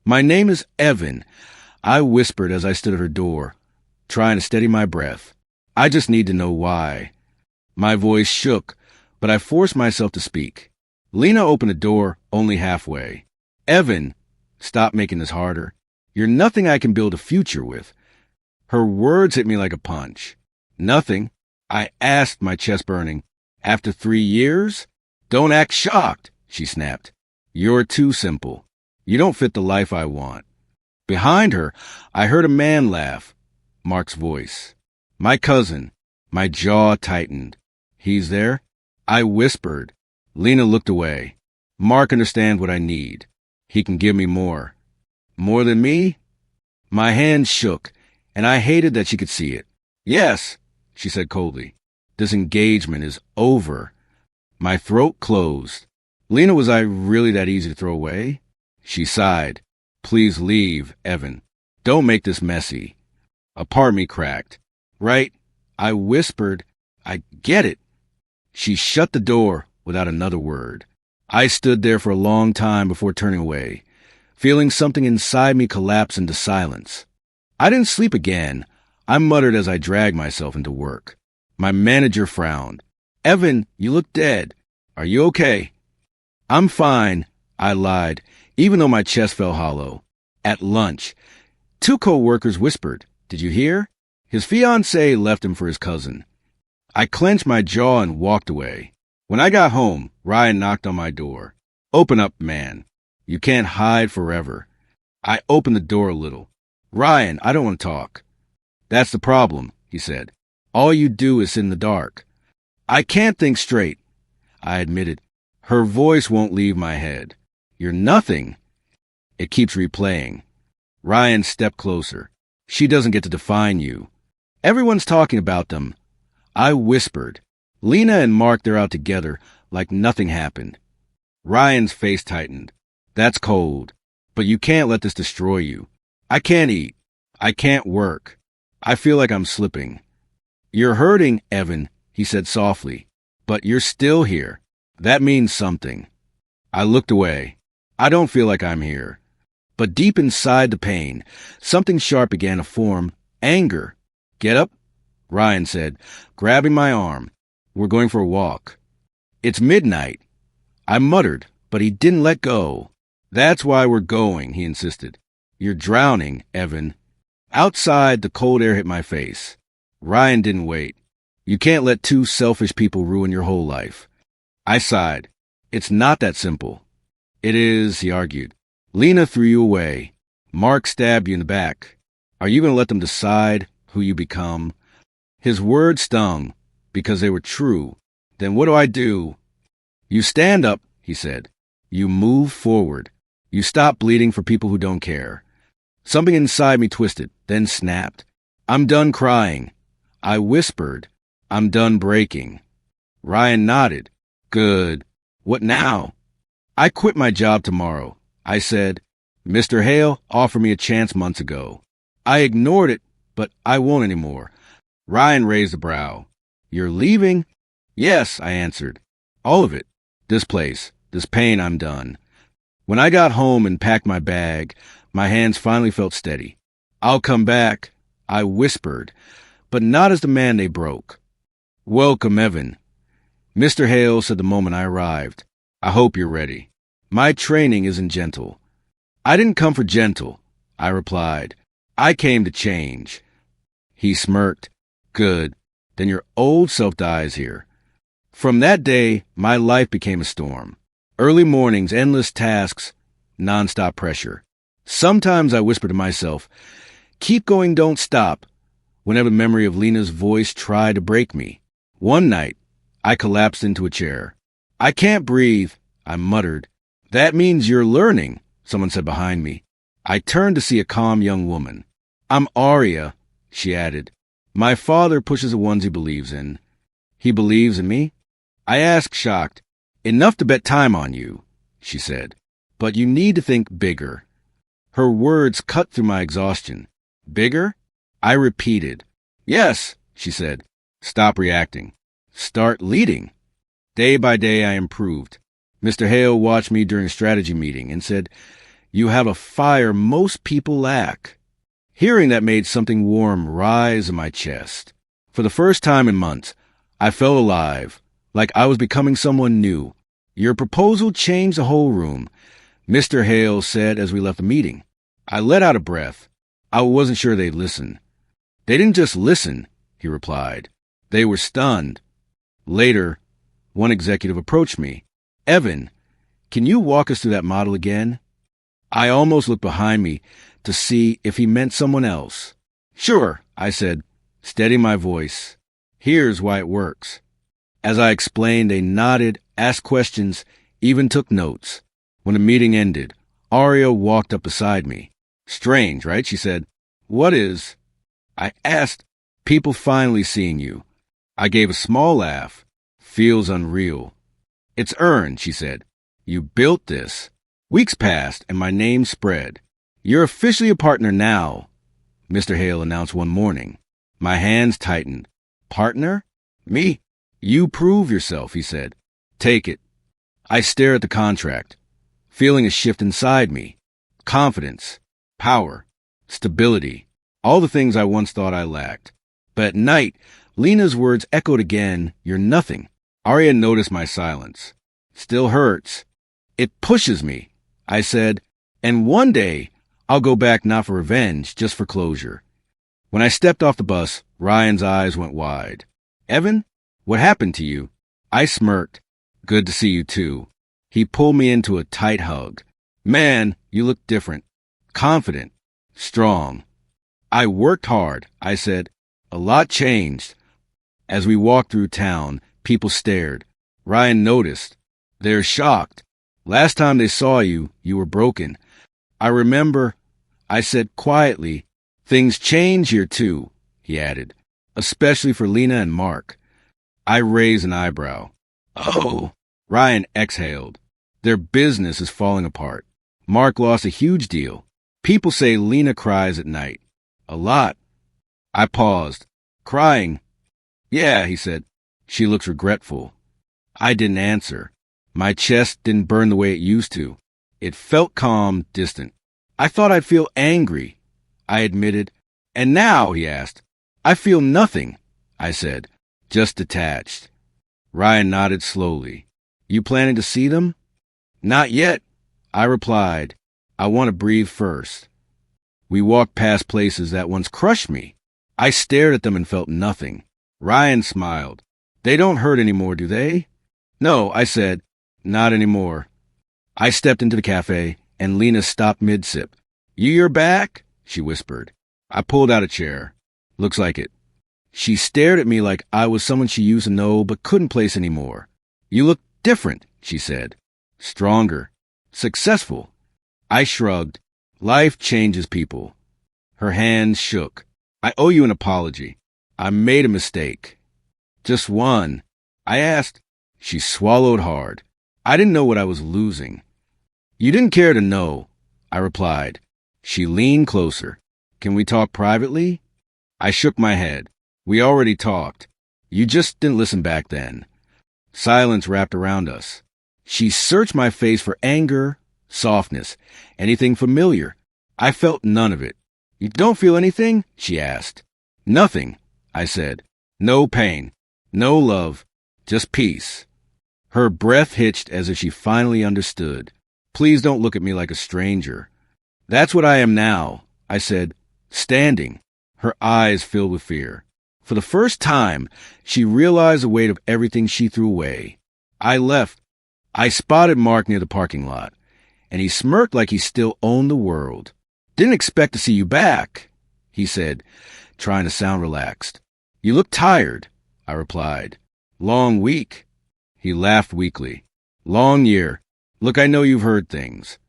My name is Evan, I whispered as I stood at her door, trying to steady my breath. I just need to know why. My voice shook, but I forced myself to speak. Lena opened the door only halfway. Evan, stop making this harder. You're nothing I can build a future with. Her words hit me like a punch. Nothing? I asked, my chest burning. After 3 years? Don't act shocked, she snapped. You're too simple. You don't fit the life I want. Behind her, I heard a man laugh. Mark's voice. My cousin. My jaw tightened. He's there? I whispered. Lena looked away. Mark understands what I need. He can give me more. More than me? My hand shook, and I hated that she could see it. Yes, she said coldly. This engagement is over. My throat closed. Lena, was I really that easy to throw away? She sighed. Please leave, Evan. Don't make this messy. A part of me cracked. Right? I whispered. I get it. She shut the door without another word. I stood there for a long time before turning away, feeling something inside me collapse into silence. I didn't sleep again. I muttered as I dragged myself into work. My manager frowned. Evan, you look dead. Are you okay? I'm fine, I lied, even though my chest felt hollow. At lunch, 2 co-workers whispered, Did you hear? His fiancée left him for his cousin. I clenched my jaw and walked away. When I got home, Ryan knocked on my door. Open up, man. You can't hide forever. I opened the door a little. Ryan, I don't want to talk. That's the problem, he said. All you do is sit in the dark. I can't think straight, I admitted. Her voice won't leave my head. You're nothing. It keeps replaying. Ryan stepped closer. She doesn't get to define you. Everyone's talking about them. I whispered. Lena and Mark, they're out together like nothing happened. Ryan's face tightened. That's cold. But you can't let this destroy you. I can't eat. I can't work. I feel like I'm slipping. You're hurting, Evan, he said softly. But you're still here. That means something. I looked away. I don't feel like I'm here. But deep inside the pain, something sharp began to form. Anger. Get up, Ryan said, grabbing my arm. We're going for a walk. It's midnight. I muttered, but he didn't let go. That's why we're going, he insisted. You're drowning, Evan. Outside, the cold air hit my face. Ryan didn't wait. You can't let 2 selfish people ruin your whole life. I sighed. It's not that simple. It is, he argued. Lena threw you away. Mark stabbed you in the back. Are you going to let them decide who you become? His words stung because they were true. Then what do I do? You stand up, he said. You move forward. You stop bleeding for people who don't care. Something inside me twisted, then snapped. I'm done crying. I whispered. I'm done breaking. Ryan nodded. Good. What now? I quit my job tomorrow. I said, Mr. Hale offered me a chance months ago. I ignored it, but I won't anymore. Ryan raised a brow. You're leaving? Yes, I answered. All of it. This place, this pain, I'm done. When I got home and packed my bag, my hands finally felt steady. I'll come back, I whispered, but not as the man they broke. Welcome, Evan. Mr. Hale said the moment I arrived. I hope you're ready. My training isn't gentle. I didn't come for gentle, I replied. I came to change. He smirked. Good. Then your old self dies here. From that day, my life became a storm. Early mornings, endless tasks, nonstop pressure. Sometimes I whispered to myself, keep going, don't stop, whenever the memory of Lena's voice tried to break me. One night, I collapsed into a chair. I can't breathe, I muttered. That means you're learning, someone said behind me. I turned to see a calm young woman. I'm Aria, she added. My father pushes the ones he believes in. He believes in me? I asked, shocked. Enough to bet time on you, she said. But you need to think bigger. Her words cut through my exhaustion. Bigger? I repeated. Yes, she said. Stop reacting. Start leading. Day by day I improved. Mr. Hale watched me during a strategy meeting and said, You have a fire most people lack. Hearing that made something warm rise in my chest. For the first time in months, I felt alive, like I was becoming someone new. Your proposal changed the whole room, Mr. Hale said as we left the meeting. I let out a breath. I wasn't sure they'd listen. They didn't just listen, he replied. They were stunned. Later, one executive approached me. Evan, can you walk us through that model again? I almost looked behind me to see if he meant someone else. Sure, I said, steadying my voice. Here's why it works. As I explained, they nodded, asked questions, even took notes. When the meeting ended, Aria walked up beside me. Strange, right? She said. What is? I asked. People finally seeing you. I gave a small laugh. Feels unreal. It's earned, she said. You built this. Weeks passed, and my name spread. You're officially a partner now, Mr. Hale announced one morning. My hands tightened. Partner? Me? You prove yourself, he said. Take it. I stare at the contract, feeling a shift inside me. Confidence, power, stability, all the things I once thought I lacked. But at night, Lena's words echoed again, you're nothing. Aria noticed my silence. Still hurts. It pushes me, I said, and one day I'll go back not for revenge, just for closure. When I stepped off the bus, Ryan's eyes went wide. Evan, what happened to you? I smirked. Good to see you too. He pulled me into a tight hug. Man, you look different. Confident. Strong. I worked hard, I said. A lot changed. As we walked through town, people stared. Ryan noticed. They're shocked. Last time they saw you, you were broken. I remember, I said quietly, things change here too, he added, especially for Lena and Mark. I raised an eyebrow. Oh, Ryan exhaled. Their business is falling apart. Mark lost a huge deal. People say Lena cries at night. A lot. I paused. Crying? Yeah, he said. She looks regretful. I didn't answer. My chest didn't burn the way it used to. It felt calm, distant. I thought I'd feel angry, I admitted. And now, he asked. I feel nothing, I said, just detached. Ryan nodded slowly. You planning to see them? Not yet, I replied. I want to breathe first. We walked past places that once crushed me. I stared at them and felt nothing. Ryan smiled. They don't hurt anymore, do they? No, I said. Not anymore. I stepped into the cafe, and Lena stopped mid-sip. You're back? She whispered. I pulled out a chair. Looks like it. She stared at me like I was someone she used to know but couldn't place anymore. You look different, she said. Stronger. Successful. I shrugged. Life changes people. Her hands shook. I owe you an apology. I made a mistake. Just one. I asked. She swallowed hard. I didn't know what I was losing. You didn't care to know, I replied. She leaned closer. Can we talk privately? I shook my head. We already talked. You just didn't listen back then. Silence wrapped around us. She searched my face for anger, softness, anything familiar. I felt none of it. You don't feel anything? She asked. Nothing, I said. No pain, no love, just peace. Her breath hitched as if she finally understood. Please don't look at me like a stranger. That's what I am now, I said, standing. Her eyes filled with fear. For the first time, she realized the weight of everything she threw away. I left. I spotted Mark near the parking lot, and he smirked like he still owned the world. Didn't expect to see you back, he said, trying to sound relaxed. You look tired, I replied. Long week. He laughed weakly. Long year. Look, I know you've heard things.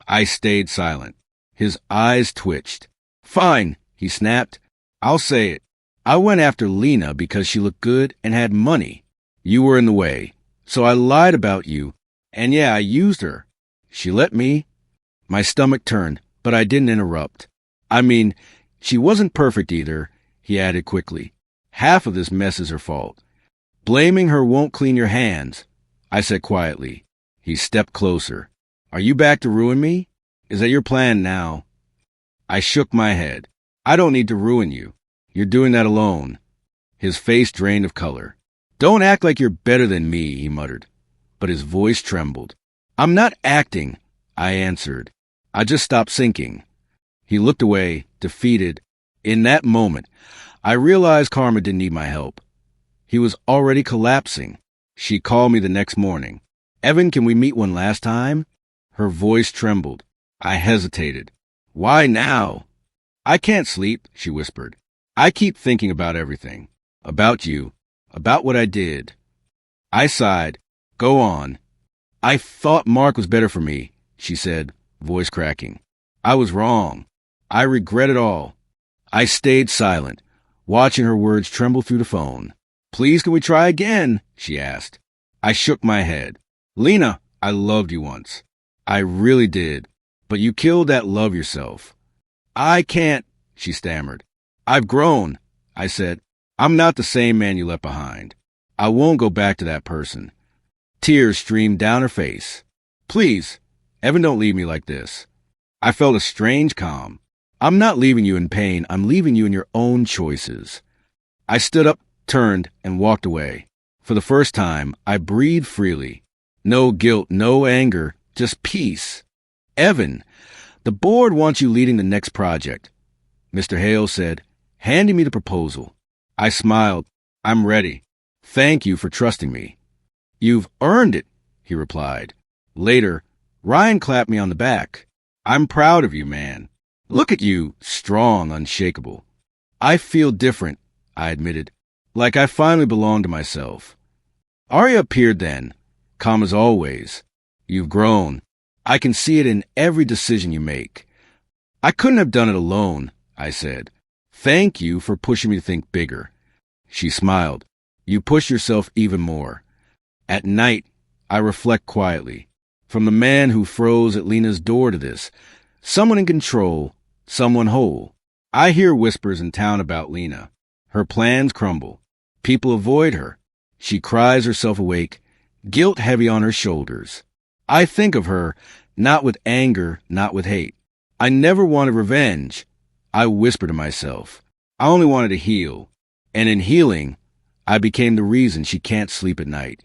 I stayed silent. His eyes twitched. Fine, he snapped. I'll say it. I went after Lena because she looked good and had money. You were in the way. So I lied about you. And yeah, I used her. She let me. My stomach turned, but I didn't interrupt. I mean, she wasn't perfect either, he added quickly. Half of this mess is her fault. Blaming her won't clean your hands, I said quietly. He stepped closer. Are you back to ruin me? Is that your plan now? I shook my head. I don't need to ruin you. You're doing that alone. His face drained of color. Don't act like you're better than me, he muttered. But his voice trembled. I'm not acting, I answered. I just stopped sinking. He looked away, defeated. In that moment, I realized Karma didn't need my help. He was already collapsing. She called me the next morning. Evan, can we meet one last time? Her voice trembled. I hesitated. Why now? I can't sleep, she whispered. I keep thinking about everything. About you. About what I did. I sighed. Go on. I thought Mark was better for me, she said, voice cracking. I was wrong. I regret it all. I stayed silent, watching her words tremble through the phone. Please, can we try again? She asked. I shook my head. Lena, I loved you once. I really did. But you killed that love yourself. I can't, she stammered. I've grown, I said. I'm not the same man you left behind. I won't go back to that person. Tears streamed down her face. Please, Evan, don't leave me like this. I felt a strange calm. I'm not leaving you in pain. I'm leaving you in your own choices. I stood up, turned, and walked away. For the first time, I breathed freely. No guilt, no anger, just peace. Evan, the board wants you leading the next project. Mr. Hale said, handing me the proposal. I smiled. I'm ready. Thank you for trusting me. You've earned it, he replied. Later, Ryan clapped me on the back. I'm proud of you, man. Look at you, strong, unshakable. I feel different, I admitted, like I finally belong to myself. Arya appeared then, calm as always. You've grown. I can see it in every decision you make. I couldn't have done it alone, I said. Thank you for pushing me to think bigger. She smiled. You push yourself even more. At night, I reflect quietly. From the man who froze at Lena's door to this, someone in control, someone whole. I hear whispers in town about Lena. Her plans crumble. People avoid her. She cries herself awake, guilt heavy on her shoulders. I think of her, not with anger, not with hate. I never wanted revenge. I whisper to myself. I only wanted to heal. And in healing, I became the reason she can't sleep at night.